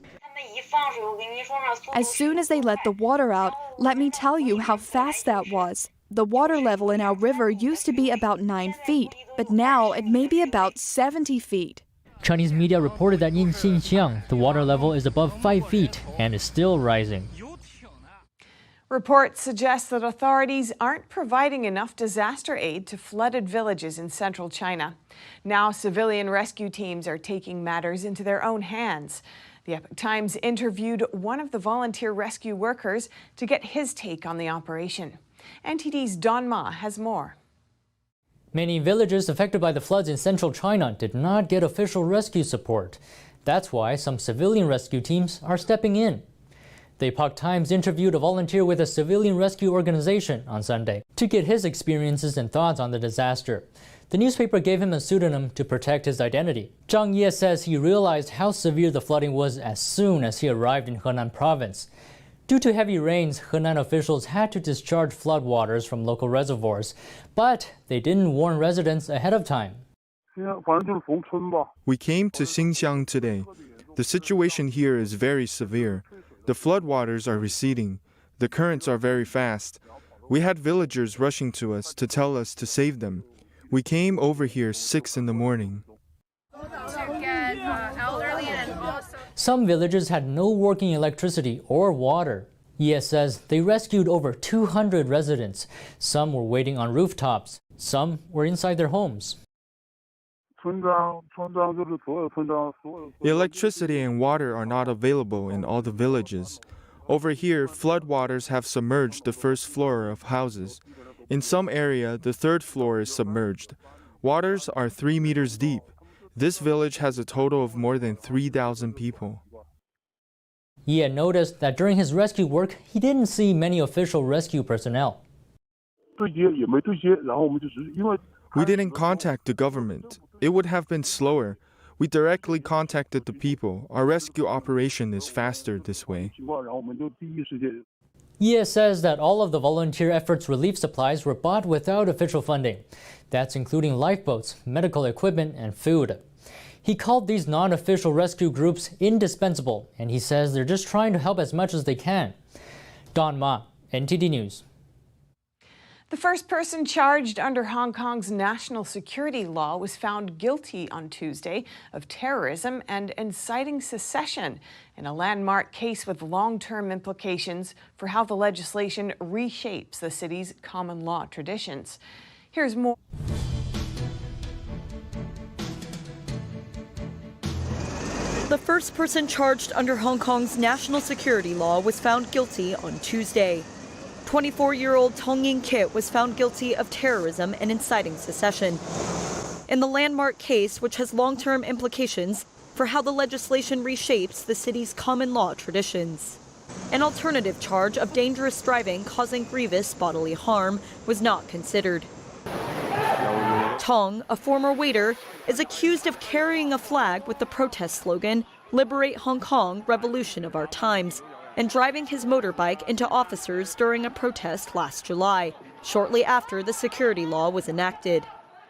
As soon as they let the water out, let me tell you how fast that was. The water level in our river used to be about 9 feet, but now it may be about 70 feet. Chinese media reported that in Xinjiang, the water level is above 5 feet and is still rising. Reports suggest that authorities aren't providing enough disaster aid to flooded villages in central China. Now, civilian rescue teams are taking matters into their own hands. The Epoch Times interviewed one of the volunteer rescue workers to get his take on the operation. NTD's Don Ma has more. Many villages affected by the floods in central China did not get official rescue support. That's why some civilian rescue teams are stepping in. The Epoch Times interviewed a volunteer with a civilian rescue organization on Sunday to get his experiences and thoughts on the disaster. The newspaper gave him a pseudonym to protect his identity. Zhang Ye says he realized how severe the flooding was as soon as he arrived in Henan province. Due to heavy rains, Henan officials had to discharge floodwaters from local reservoirs, but they didn't warn residents ahead of time. We came to Xinjiang today. The situation here is very severe. The floodwaters are receding. The currents are very fast. We had villagers rushing to us to tell us to save them. We came over here 6 in the morning. Some villages had no working electricity or water. Ye says they rescued over 200 residents. Some were waiting on rooftops. Some were inside their homes. Electricity and water are not available in all the villages. Over here, floodwaters have submerged the first floor of houses. In some area, the third floor is submerged. Waters are 3 meters deep. This village has a total of more than 3,000 people. He had noticed that during his rescue work, he didn't see many official rescue personnel. We didn't contact the government. It would have been slower. We directly contacted the people. Our rescue operation is faster this way. Ye says that all of the volunteer efforts relief supplies were bought without official funding. That's including lifeboats, medical equipment, and food. He called these non-official rescue groups indispensable, and he says they're just trying to help as much as they can. Don Ma, NTD News. The first person charged under Hong Kong's national security law was found guilty on Tuesday of terrorism and inciting secession in a landmark case with long-term implications for how the legislation reshapes the city's common law traditions. Here's more. The first person charged under Hong Kong's national security law was found guilty on Tuesday. 24-year-old Tong Ying Kit was found guilty of terrorism and inciting secession in the landmark case, which has long-term implications for how the legislation reshapes the city's common law traditions. An alternative charge of dangerous driving causing grievous bodily harm was not considered. Tong, a former waiter, is accused of carrying a flag with the protest slogan, "Liberate Hong Kong, Revolution of Our Times," and driving his motorbike into officers during a protest last July, shortly after the security law was enacted.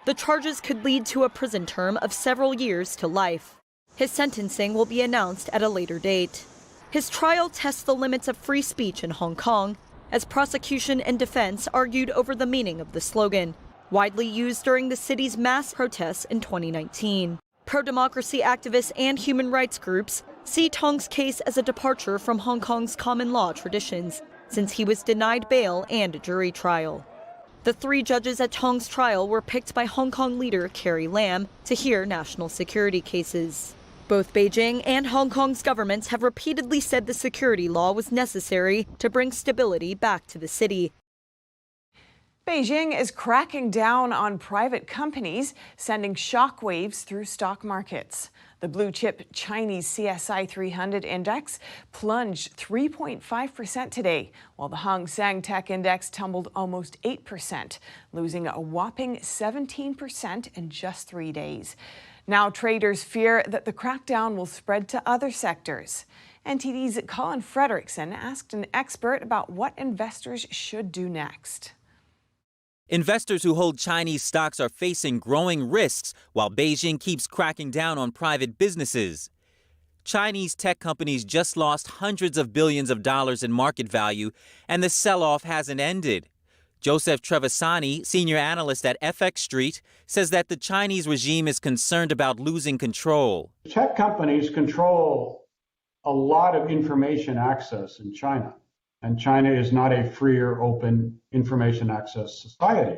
The charges could lead to a prison term of several years to life. His sentencing will be announced at a later date. His trial tests the limits of free speech in Hong Kong, as prosecution and defense argued over the meaning of the slogan, widely used during the city's mass protests in 2019. Pro-democracy activists and human rights groups see Tong's case as a departure from Hong Kong's common law traditions, since he was denied bail and a jury trial. The 3 judges at Tong's trial were picked by Hong Kong leader Carrie Lam to hear national security cases. Both Beijing and Hong Kong's governments have repeatedly said the security law was necessary to bring stability back to the city. Beijing is cracking down on private companies, sending shockwaves through stock markets. The blue-chip Chinese CSI 300 index plunged 3.5% today, while the Hang Seng Tech Index tumbled almost 8%, losing a whopping 17% in just 3 days. Now traders fear that the crackdown will spread to other sectors. NTD's Colin Frederickson asked an expert about what investors should do next. Investors who hold Chinese stocks are facing growing risks while Beijing keeps cracking down on private businesses. Chinese tech companies just lost hundreds of billions of dollars in market value, and the sell-off hasn't ended. Joseph Trevisani, senior analyst at FX Street, says that the Chinese regime is concerned about losing control. Tech companies control a lot of information access in China. And China is not a free or open information access society.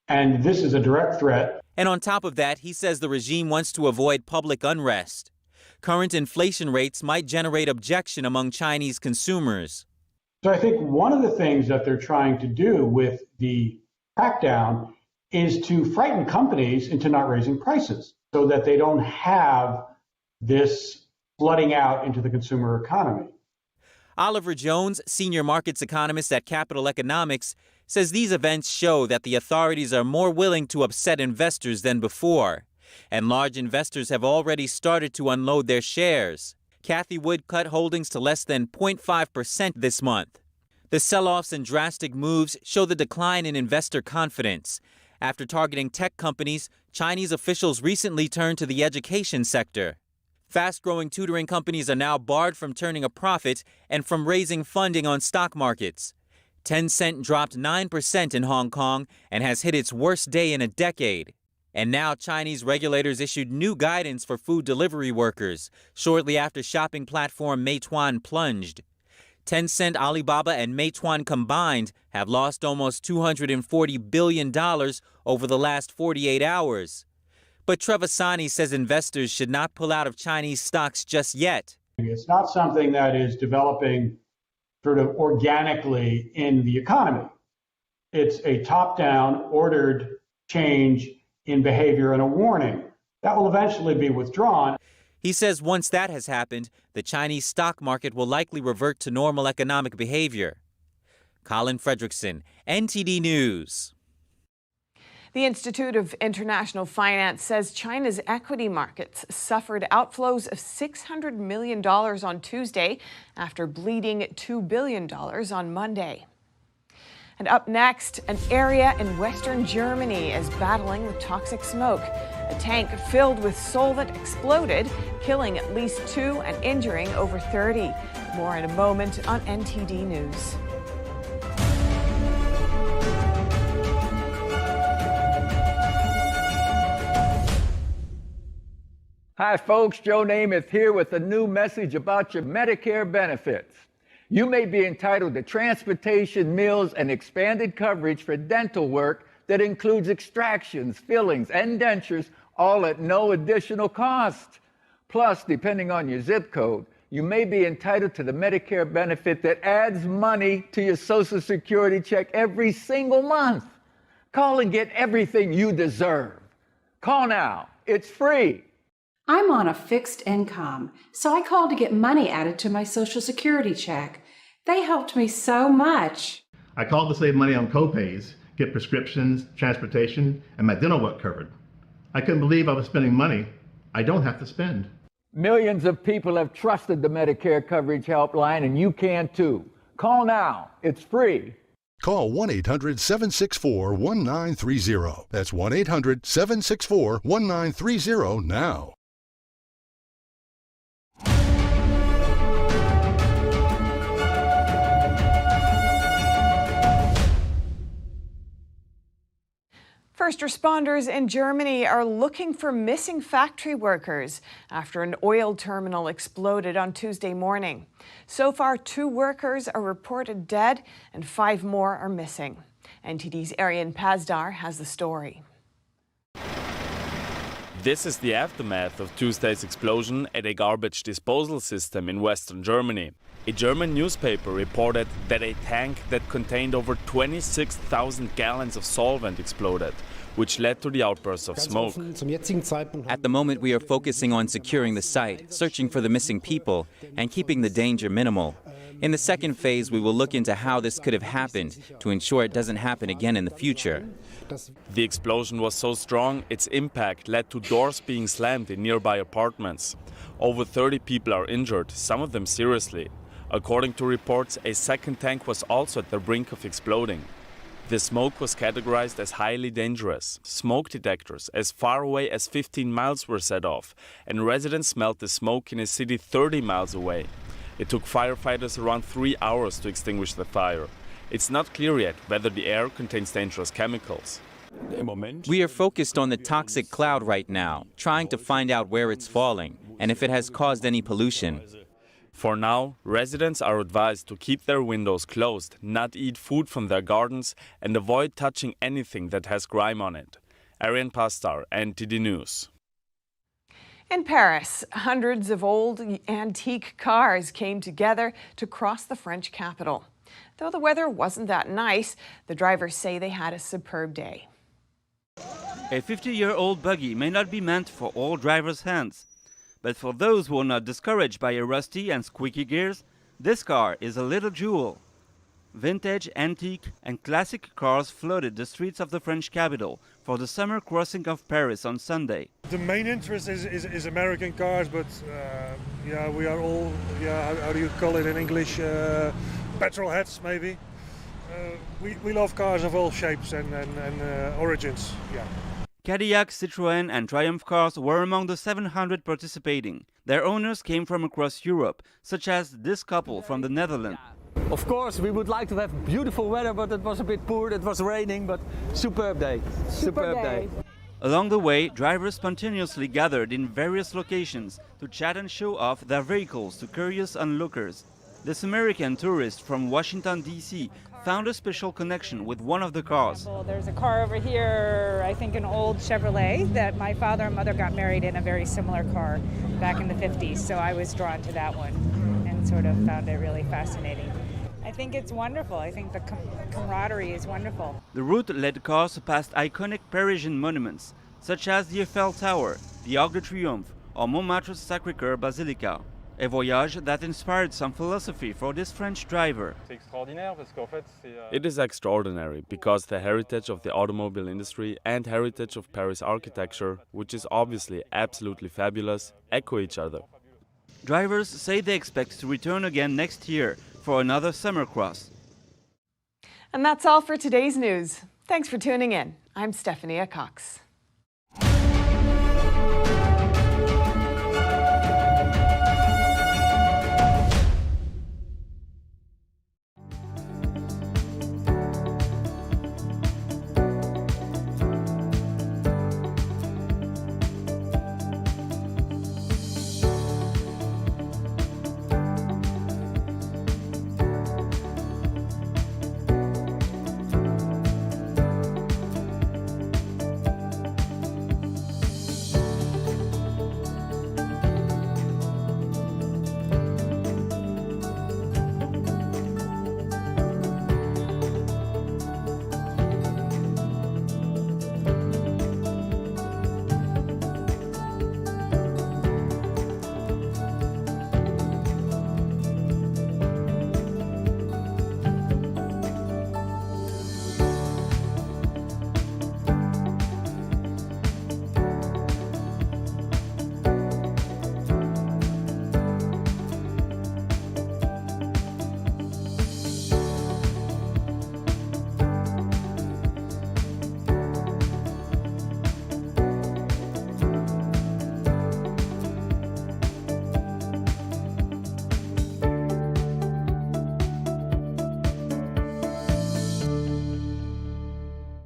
And this is a direct threat. And on top of that, he says the regime wants to avoid public unrest. Current inflation rates might generate objection among Chinese consumers. So I think one of the things that they're trying to do with the crackdown is to frighten companies into not raising prices so that they don't have this flooding out into the consumer economy. Oliver Jones, senior markets economist at Capital Economics, says these events show that the authorities are more willing to upset investors than before, and large investors have already started to unload their shares. Cathie Wood cut holdings to less than 0.5% this month. The sell-offs and drastic moves show the decline in investor confidence. After targeting tech companies, Chinese officials recently turned to the education sector. Fast-growing tutoring companies are now barred from turning a profit and from raising funding on stock markets. Tencent dropped 9% in Hong Kong and has hit its worst day in a decade. And now Chinese regulators issued new guidance for food delivery workers, shortly after shopping platform Meituan plunged. Tencent, Alibaba, and Meituan combined have lost almost $240 billion over the last 48 hours. But Trevisani says investors should not pull out of Chinese stocks just yet. It's not something that is developing sort of organically in the economy. It's a top-down, ordered change in behavior and a warning. That will eventually be withdrawn. He says once that has happened, the Chinese stock market will likely revert to normal economic behavior. Colin Fredrickson, NTD News. The Institute of International Finance says China's equity markets suffered outflows of $600 million on Tuesday after bleeding $2 billion on Monday. And up next, an area in western Germany is battling with toxic smoke. A tank filled with solvent exploded, killing at least 2 and injuring over 30. More in a moment on NTD News. Hi folks, Joe Namath here with a new message about your Medicare benefits. You may be entitled to transportation, meals, and expanded coverage for dental work that includes extractions, fillings, and dentures, all at no additional cost. Plus, depending on your zip code, you may be entitled to the Medicare benefit that adds money to your Social Security check every single month. Call and get everything you deserve. Call now. It's free. I'm on a fixed income, so I called to get money added to my Social Security check. They helped me so much. I called to save money on co-pays, get prescriptions, transportation, and my dental work covered. I couldn't believe I was spending money I don't have to spend. Millions of people have trusted the Medicare Coverage Helpline, and you can too. Call now. It's free. Call 1-800-764-1930. That's 1-800-764-1930 now. First responders in Germany are looking for missing factory workers after an oil terminal exploded on Tuesday morning. So far, 2 workers are reported dead and 5 more are missing. NTD's Arian Pazdar has the story. This is the aftermath of Tuesday's explosion at a garbage disposal system in western Germany. A German newspaper reported that a tank that contained over 26,000 gallons of solvent exploded, which led to the outburst of smoke. At the moment, we are focusing on securing the site, searching for the missing people, and keeping the danger minimal. In the second phase, we will look into how this could have happened to ensure it doesn't happen again in the future. The explosion was so strong, its impact led to doors being slammed in nearby apartments. Over 30 people are injured, some of them seriously. According to reports, a second tank was also at the brink of exploding. The smoke was categorized as highly dangerous. Smoke detectors as far away as 15 miles were set off, and residents smelled the smoke in a city 30 miles away. It took firefighters around 3 hours to extinguish the fire. It's not clear yet whether the air contains dangerous chemicals. We are focused on the toxic cloud right now, trying to find out where it's falling and if it has caused any pollution. For now, residents are advised to keep their windows closed, not eat food from their gardens, and avoid touching anything that has grime on it. Arian Pastar, NTD News. In Paris, hundreds of old antique cars came together to cross the French capital. Though the weather wasn't that nice, the drivers say they had a superb day. A 50-year-old buggy may not be meant for all drivers' hands. But for those who are not discouraged by a rusty and squeaky gears, this car is a little jewel. Vintage, antique, and classic cars flooded the streets of the French capital for the summer crossing of Paris on Sunday. The main interest is American cars, but yeah, we are all, how do you call it in English? Petrol heads, maybe. We love cars of all shapes and origins. Yeah. Cadillac, Citroën, and Triumph cars were among the 700 participating. Their owners came from across Europe, such as this couple from the Netherlands. Of course, we would like to have beautiful weather, but it was a bit poor. It was raining, but superb day. Superb day. Along the way, drivers spontaneously gathered in various locations to chat and show off their vehicles to curious onlookers. This American tourist from Washington, D.C. found a special connection with one of the cars. There's a car over here, I think an old Chevrolet, that my father and mother got married in a very similar car back in the 50s, so I was drawn to that one and sort of found it really fascinating. I think it's wonderful. I think the camaraderie is wonderful. The route led cars past iconic Parisian monuments, such as the Eiffel Tower, the Arc de Triomphe, or Montmartre's Sacré-Cœur Basilica. A voyage that inspired some philosophy for this French driver. It is extraordinary because the heritage of the automobile industry and heritage of Paris architecture, which is obviously absolutely fabulous, echo each other. Drivers say they expect to return again next year for another summer cross. And that's all for today's news. Thanks for tuning in. I'm Stephanie Cox.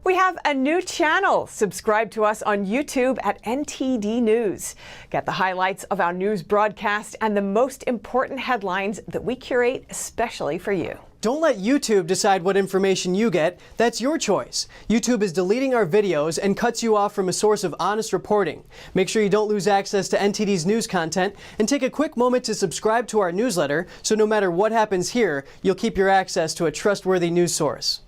We have a new channel. Subscribe to us on YouTube at NTD News. Get the highlights of our news broadcast and the most important headlines that we curate especially for you. Don't let YouTube decide what information you get. That's your choice. YouTube is deleting our videos and cuts you off from a source of honest reporting. Make sure you don't lose access to NTD's news content, and take a quick moment to subscribe to our newsletter so no matter what happens here, you'll keep your access to a trustworthy news source.